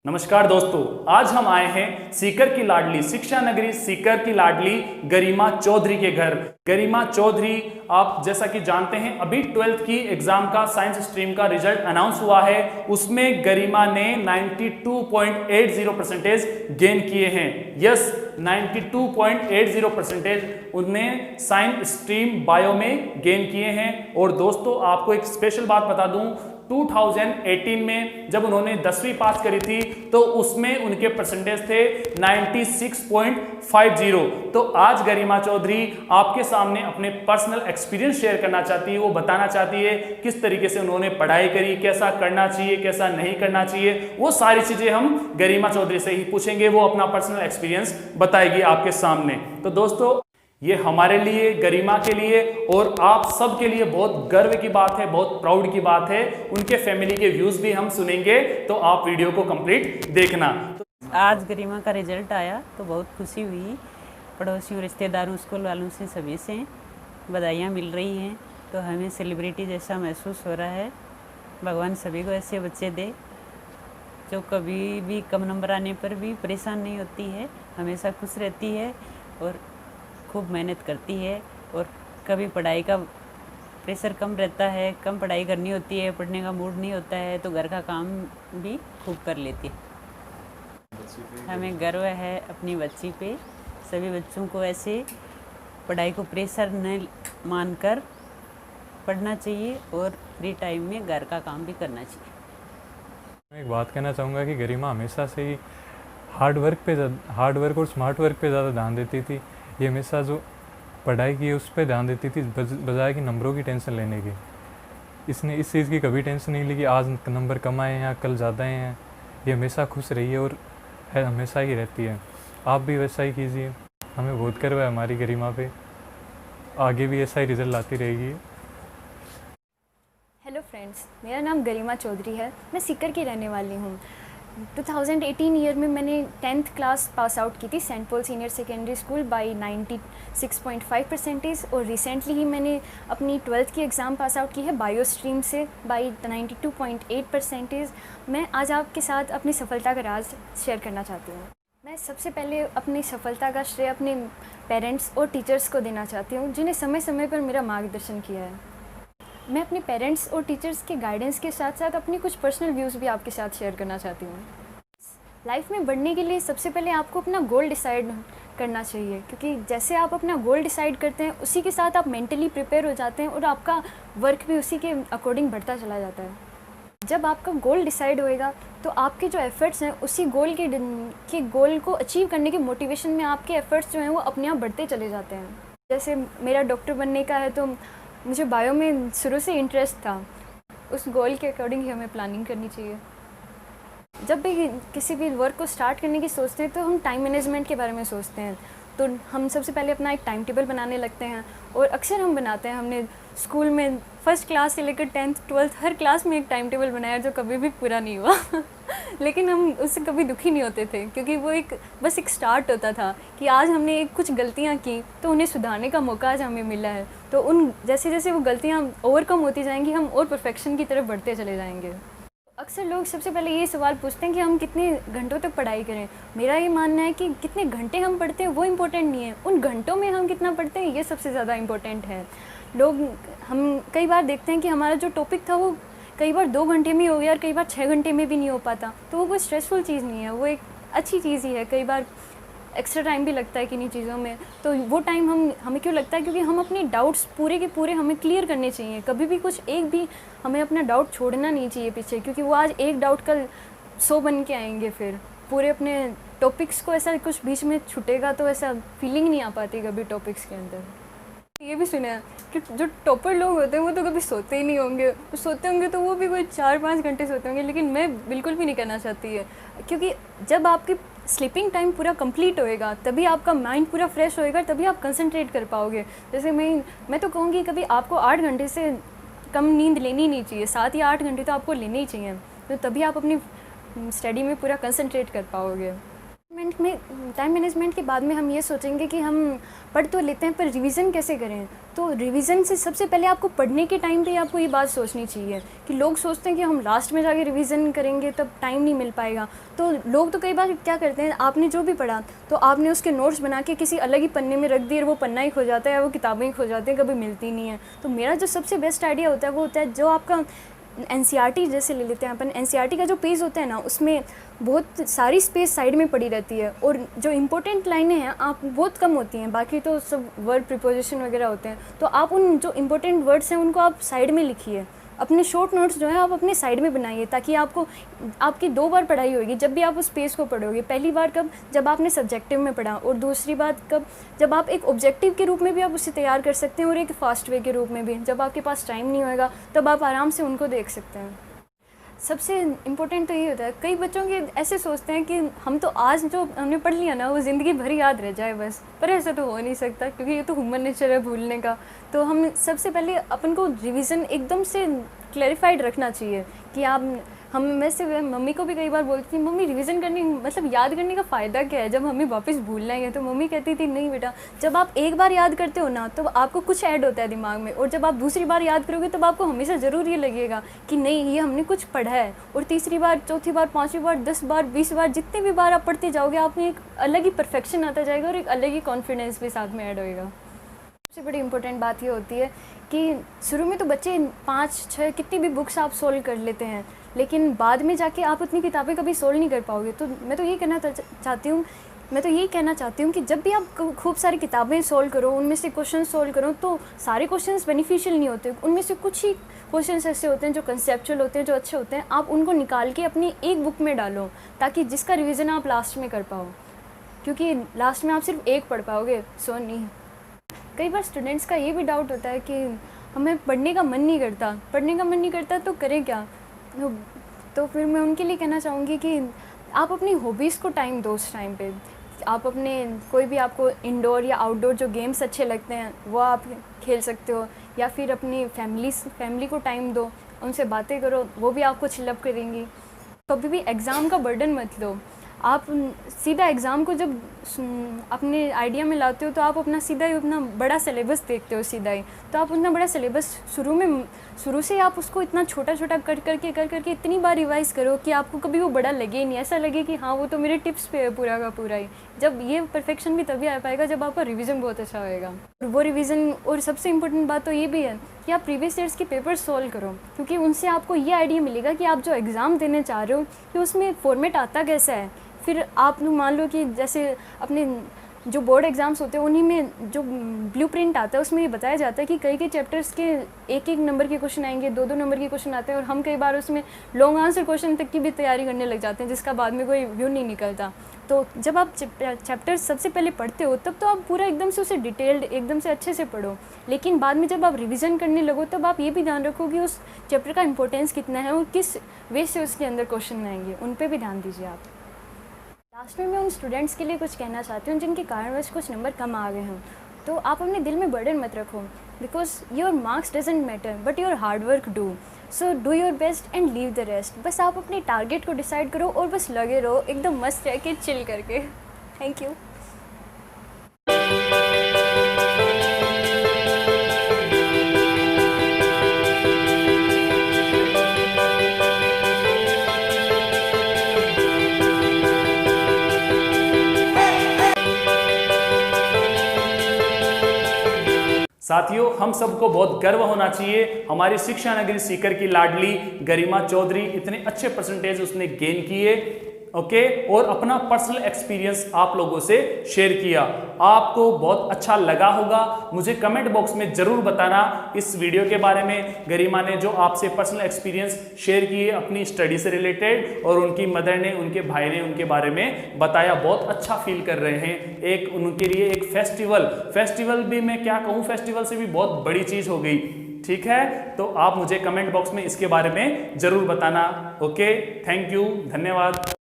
नमस्कार दोस्तों, आज हम आए हैं सीकर की लाडली शिक्षा नगरी सीकर की लाडली गरिमा चौधरी के घर। गरिमा चौधरी, आप जैसा कि जानते हैं, अभी 12th की एग्जाम का साइंस स्ट्रीम का रिजल्ट अनाउंस हुआ है। उसमें गरिमा ने 92.80% गेन किए हैं। यस, 92.80% उन्हें साइंस स्ट्रीम बायो में गेन किए हैं। और दोस्तों, आपको एक स्पेशल बात बता दूं, 2018 में जब उन्होंने 10वीं पास करी थी तो उसमें उनके परसेंटेज थे 96.50। तो आज गरिमा चौधरी आपके सामने अपने पर्सनल एक्सपीरियंस शेयर करना चाहती है। वो बताना चाहती है किस तरीके से उन्होंने पढ़ाई करी, कैसा करना चाहिए, कैसा नहीं करना चाहिए। वो सारी चीजें हम गरिमा चौधरी से ही पूछेंगे। वो अपना पर्सनल एक्सपीरियंस बताएगी आपके सामने। तो दोस्तों, ये हमारे लिए, गरिमा के लिए और आप सब के लिए बहुत गर्व की बात है, बहुत प्राउड की बात है। उनके फैमिली के व्यूज भी हम सुनेंगे, तो आप वीडियो को कंप्लीट देखना। आज गरिमा का रिजल्ट आया तो बहुत खुशी हुई। पड़ोसियों, रिश्तेदारों, स्कूल वालों से सभी से बधाइयाँ मिल रही हैं, तो हमें सेलिब्रिटी जैसा महसूस हो रहा है। भगवान सभी को ऐसे बच्चे दे जो कभी भी कम नंबर आने पर भी परेशान नहीं होती है, हमेशा खुश रहती है और खूब मेहनत करती है। और कभी पढ़ाई का प्रेशर कम रहता है, कम पढ़ाई करनी होती है, पढ़ने का मूड नहीं होता है, तो घर का काम भी खूब कर लेती है। हमें गर्व है अपनी बच्ची पे। सभी बच्चों को ऐसे पढ़ाई को प्रेशर न मानकर पढ़ना चाहिए और फ्री टाइम में घर का काम भी करना चाहिए। मैं एक बात कहना चाहूँगा कि गरिमा हमेशा से ही हार्ड वर्क और स्मार्ट वर्क पे ज़्यादा ध्यान देती थी। ये हमेशा जो पढ़ाई की है उस पर ध्यान देती थी बजाय कि नंबरों की टेंशन लेने की। इसने इस चीज़ की कभी टेंशन नहीं ली कि आज नंबर कम आए हैं या कल ज़्यादा आए हैं। ये हमेशा खुश रही है और है हमेशा ही रहती है। आप भी वैसा ही कीजिए। हमें बहुत गर्व है हमारी गरिमा पे। आगे भी ऐसा ही रिजल्ट लाती रहेगी। हेलो फ्रेंड्स, मेरा नाम गरिमा चौधरी है। मैं सीकर की रहने वाली हूँ। 2018 ईयर में मैंने 10th क्लास पास आउट की थी Saint Paul senior secondary school by 96.5% और रिसेंटली ही मैंने अपनी 12th की एग्ज़ाम पास आउट की है बायो स्ट्रीम से बाई 92.8%। मैं आज आपके साथ अपनी सफलता का राज शेयर करना चाहती हूँ। मैं सबसे पहले अपनी सफलता का श्रेय अपने पेरेंट्स और टीचर्स को देना चाहती हूँ, जिन्हें समय समय पर मेरा मार्गदर्शन किया है। मैं अपने पेरेंट्स और टीचर्स के गाइडेंस के साथ साथ अपनी कुछ पर्सनल व्यूज़ भी आपके साथ शेयर करना चाहती हूँ। लाइफ में बढ़ने के लिए सबसे पहले आपको अपना गोल डिसाइड करना चाहिए, क्योंकि जैसे आप अपना गोल डिसाइड करते हैं उसी के साथ आप मेंटली प्रिपेयर हो जाते हैं और आपका वर्क भी उसी के अकॉर्डिंग बढ़ता चला जाता है। जब आपका गोल डिसाइड होएगा तो आपके जो एफ़र्ट्स हैं उसी गोल के गोल को अचीव करने की मोटिवेशन में आपके एफ़र्ट्स जो हैं वो अपने आप बढ़ते चले जाते हैं। जैसे मेरा डॉक्टर बनने का है तो मुझे बायो में शुरू से इंटरेस्ट था। उस गोल के अकॉर्डिंग ही हमें प्लानिंग करनी चाहिए। जब भी किसी भी वर्क को स्टार्ट करने की सोचते हैं तो हम टाइम मैनेजमेंट के बारे में सोचते हैं। तो हम सबसे पहले अपना एक टाइम टेबल बनाने लगते हैं और अक्सर हम बनाते हैं। हमने स्कूल में फर्स्ट क्लास से लेकर 10th 12th हर क्लास में एक टाइम टेबल बनाया जो कभी भी पूरा नहीं हुआ लेकिन हम उससे कभी दुखी नहीं होते थे, क्योंकि वो बस एक स्टार्ट होता था कि आज हमने कुछ गलतियाँ की तो उन्हें सुधारने का मौका आज हमें मिला है। तो उन जैसे जैसे वो गलतियाँ ओवरकम होती जाएंगी हम और परफेक्शन की तरफ बढ़ते चले जाएंगे। अक्सर लोग सबसे पहले ये सवाल पूछते हैं कि हम कितने घंटों तक पढ़ाई करें। मेरा ये मानना है कि कितने घंटे हम पढ़ते हैं वो इम्पोर्टेंट नहीं है, उन घंटों में हम कितना पढ़ते हैं ये सबसे ज़्यादा इम्पोर्टेंट है। हम कई बार देखते हैं कि हमारा जो टॉपिक था वो कई बार 2 घंटे में हो गया और कई बार 6 घंटे में भी नहीं हो पाता। तो वो कोई स्ट्रेसफुल चीज़ नहीं है, वो एक अच्छी चीज़ ही है। कई बार एक्स्ट्रा टाइम भी लगता है किन्हीं चीज़ों में, तो वो टाइम हमें क्यों लगता है, क्योंकि हम अपने डाउट्स पूरे के पूरे हमें क्लियर करने चाहिए। कभी भी कुछ एक भी हमें अपना डाउट छोड़ना नहीं चाहिए पीछे, क्योंकि वो आज एक डाउट कल 100 बन के आएंगे। फिर पूरे अपने टॉपिक्स को ऐसा कुछ बीच में छूटेगा तो ऐसा फीलिंग नहीं आ पाती कभी टॉपिक्स के अंदर। ये भी सुना है कि जो टॉपर लोग होते हैं वो तो कभी सोते ही नहीं होंगे, सोते होंगे तो वो भी कोई 4-5 घंटे सोते होंगे, लेकिन मैं बिल्कुल भी नहीं करना चाहती है। क्योंकि जब आपकी स्लीपिंग टाइम पूरा कंप्लीट होएगा तभी आपका माइंड पूरा फ्रेश होएगा, तभी आप कंसंट्रेट कर पाओगे। जैसे मैं तो कहूँगी कभी आपको 8 घंटे से कम नींद लेनी नहीं चाहिए, 7 या 8 घंटे तो आपको लेने ही चाहिए, तो तभी आप अपनी स्टडी में पूरा कंसंट्रेट कर पाओगे। टाइम मैनेजमेंट के बाद में हम ये सोचेंगे कि हम पढ़ तो लेते हैं पर रिवीजन कैसे करें। तो रिवीजन से सबसे पहले आपको पढ़ने के टाइम पे आपको ये बात सोचनी चाहिए कि लोग सोचते हैं कि हम लास्ट में जाके रिवीजन करेंगे तब टाइम नहीं मिल पाएगा। तो लोग तो कई बार क्या करते हैं, आपने जो भी पढ़ा तो आपने उसके नोट्स बना के किसी अलग ही पन्ने में रख दिए और वो पन्ना ही खो जाता है या वो किताबें ही खो जाती हैं, कभी मिलती नहीं है। तो मेरा जो सबसे बेस्ट आइडिया होता है वो होता है जो आपका NCERT जैसे ले लेते हैं अपन, NCERT का जो पेज होता है ना उसमें बहुत सारी स्पेस साइड में पड़ी रहती है और जो इम्पोर्टेंट लाइनें हैं आप बहुत कम होती हैं, बाकी तो सब वर्ड प्रीपोजिशन वगैरह होते हैं। तो आप उन जो इम्पोर्टेंट वर्ड्स हैं उनको आप साइड में लिखिए, अपने शॉर्ट नोट्स जो है आप अपने साइड में बनाइए ताकि आपको आपकी 2 बार पढ़ाई होगी। जब भी आप उस पेज को पढ़ोगे, पहली बार कब, जब आपने सब्जेक्टिव में पढ़ा, और दूसरी बात कब, जब आप एक ऑब्जेक्टिव के रूप में भी आप उसे तैयार कर सकते हैं और एक फास्ट वे के रूप में भी। जब आपके पास टाइम नहीं होएगा तब आप आराम से उनको देख सकते हैं। सबसे इम्पोर्टेंट तो ये होता है, कई बच्चों के ऐसे सोचते हैं कि हम तो आज जो हमने पढ़ लिया ना वो ज़िंदगी भर याद रह जाए बस, पर ऐसा तो हो नहीं सकता क्योंकि ये तो ह्यूमन नेचर है भूलने का। तो हम सबसे पहले अपन को रिवीजन एकदम से क्लैरिफाइड रखना चाहिए कि मैं से मम्मी को भी कई बार बोलती थी, मम्मी रिवीजन करने मतलब याद करने का फ़ायदा क्या है जब हमें वापस भूलना है। तो मम्मी कहती थी नहीं बेटा, जब आप एक बार याद करते हो ना तो आपको कुछ ऐड होता है दिमाग में, और जब आप दूसरी बार याद करोगे तब आपको हमेशा ज़रूर ये लगेगा कि नहीं ये हमने कुछ पढ़ा है। और तीसरी बार, चौथी बार, 5वीं बार, 10 बार, 20 बार, जितनी भी बार आप पढ़ते जाओगे आप में एक अलग ही परफेक्शन आता जाएगा और एक अलग ही कॉन्फिडेंस भी साथ में ऐड होएगा। सबसे बड़ी इंपॉर्टेंट बात ये होती है कि शुरू में तो बच्चे 5-6 कितनी भी बुक्स आप सोल्व कर लेते हैं, लेकिन बाद में जाके आप उतनी किताबें कभी सोल्व नहीं कर पाओगे। तो मैं तो यही कहना चाहती हूँ कि जब भी आप खूब सारी किताबें सोल्व करो, उनमें से क्वेश्चन सोल्व करो, तो सारे क्वेश्चंस बेनिफिशियल नहीं होते, उनमें से कुछ ही क्वेश्चंस ऐसे होते हैं जो कंसेप्चुअल होते हैं, जो अच्छे होते हैं, आप उनको निकाल के अपनी एक बुक में डालो ताकि जिसका रिविज़न आप लास्ट में कर पाओ, क्योंकि लास्ट में आप सिर्फ एक पढ़ पाओगे, सो नहीं। कई बार स्टूडेंट्स का ये भी डाउट होता है कि हमें पढ़ने का मन नहीं करता तो करें क्या। तो फिर मैं उनके लिए कहना चाहूँगी कि आप अपनी हॉबीज़ को टाइम दो। उस टाइम पे आप अपने कोई भी आपको इंडोर या आउटडोर जो गेम्स अच्छे लगते हैं वो आप खेल सकते हो, या फिर अपनी फैमिली को टाइम दो, उनसे बातें करो, वो भी आपको चिलअप करेंगी। कभी भी एग्ज़ाम का बर्डन मत लो। आप सीधा एग्ज़ाम को जब अपने आइडिया में लाते हो तो आप अपना सीधा ही अपना बड़ा सिलेबस देखते हो सीधा ही, तो आप उतना बड़ा सिलेबस शुरू से आप उसको इतना छोटा कर करके इतनी बार रिवाइज़ करो कि आपको कभी वो बड़ा लगे ही नहीं, ऐसा लगे कि हाँ वो तो मेरे टिप्स पे है पूरा का पूरा ही। जब ये परफेक्शन भी तभी आ पाएगा जब आपका रिवीजन बहुत अच्छा होएगा। वो रिवीजन, और सबसे इम्पोर्टेंट बात तो ये भी है कि आप प्रीवियस ईयर्स के पेपर सॉल्व करो, क्योंकि उनसे आपको ये आइडिया मिलेगा कि आप जो एग्ज़ाम देने चाह रहे हो कि उसमें फॉर्मेट आता कैसा है। फिर आप मान लो कि जैसे अपने जो बोर्ड एग्ज़ाम्स होते हैं उन्हीं में जो ब्लूप्रिंट आता है उसमें ये बताया जाता है कि कई चैप्टर्स के 1-1 नंबर के क्वेश्चन आएंगे, 2-2 नंबर के क्वेश्चन आते हैं, और हम कई बार उसमें लॉन्ग आंसर क्वेश्चन तक की भी तैयारी करने लग जाते हैं जिसका बाद में कोई व्यू नहीं निकलता। तो जब आप चैप्टर सबसे पहले पढ़ते हो तब तो आप पूरा एकदम से उसे डिटेल्ड एकदम से अच्छे से पढ़ो, लेकिन बाद में जब आप रिवीजन करने लगो तब आप ये भी ध्यान रखो कि उस चैप्टर का इंपॉर्टेंस कितना है और किस वे से उसके अंदर क्वेश्चन आएंगे, उन पर भी ध्यान दीजिए आप। लास्ट में मैं उन स्टूडेंट्स के लिए कुछ कहना चाहती हूँ जिनके कारणवश कुछ नंबर कम आ गए हों। तो आप अपने दिल में बर्डन मत रखो, because your marks doesn't matter but your hard work do. So do your best and leave the rest. बस आप अपने टारगेट को डिसाइड करो और बस लगे रहो एकदम मस्त रह के चिल करके। Thank you. साथियों, हम सबको बहुत गर्व होना चाहिए, हमारी शिक्षा नगरी सीकर की लाडली गरिमा चौधरी इतने अच्छे परसेंटेज उसने गेन किए, ओके, और अपना पर्सनल एक्सपीरियंस आप लोगों से शेयर किया। आपको बहुत अच्छा लगा होगा। मुझे कमेंट बॉक्स में जरूर बताना इस वीडियो के बारे में। गरिमा ने जो आपसे पर्सनल एक्सपीरियंस शेयर किए अपनी स्टडी से रिलेटेड, और उनकी मदर ने, उनके भाई ने उनके बारे में बताया, बहुत अच्छा फील कर रहे हैं। एक उनके लिए एक फेस्टिवल भी, मैं क्या कहूँ, फेस्टिवल से भी बहुत बड़ी चीज हो गई। ठीक है, तो आप मुझे कमेंट बॉक्स में इसके बारे में जरूर बताना। ओके, थैंक यू, धन्यवाद।